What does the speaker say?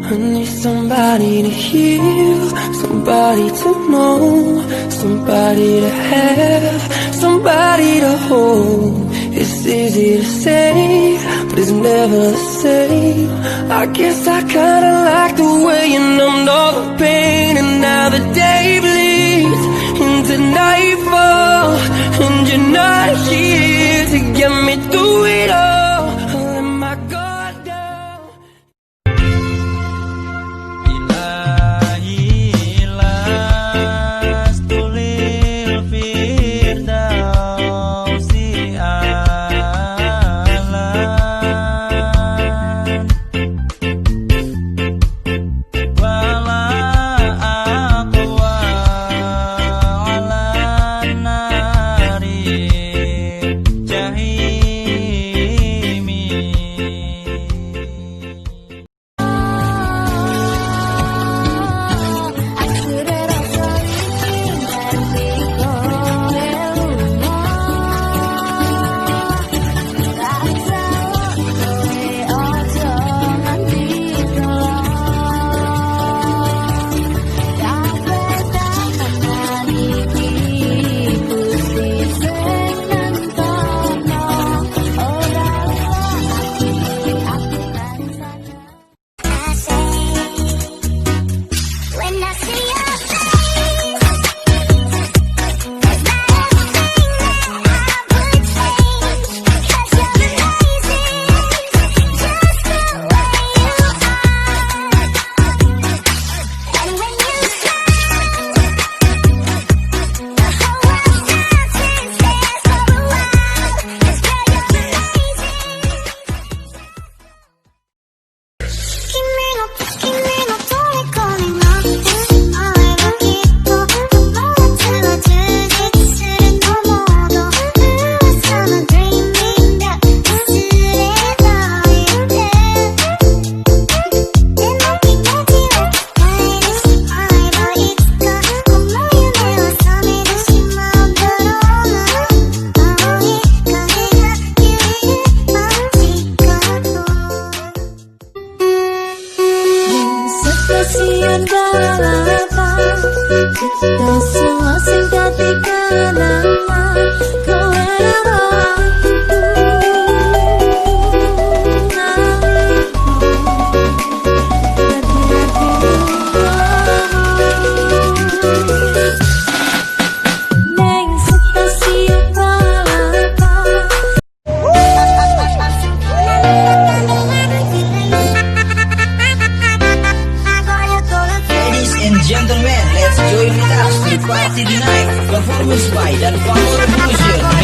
I need somebody to heal, somebody to know, somebody to have, somebody to hold. It's easy to say, but it's never the same. I guess I kinda like the way you numbed all the pain. And now the day bleeds into nightfall, and you're not here to get me through it all. I let my guard down. Kasihan balapan kita semua sing dadi kenangan kowe neng stasiun balapan. Gentlemen, let's join with us to party tonight. Performance by dan Power Revolution.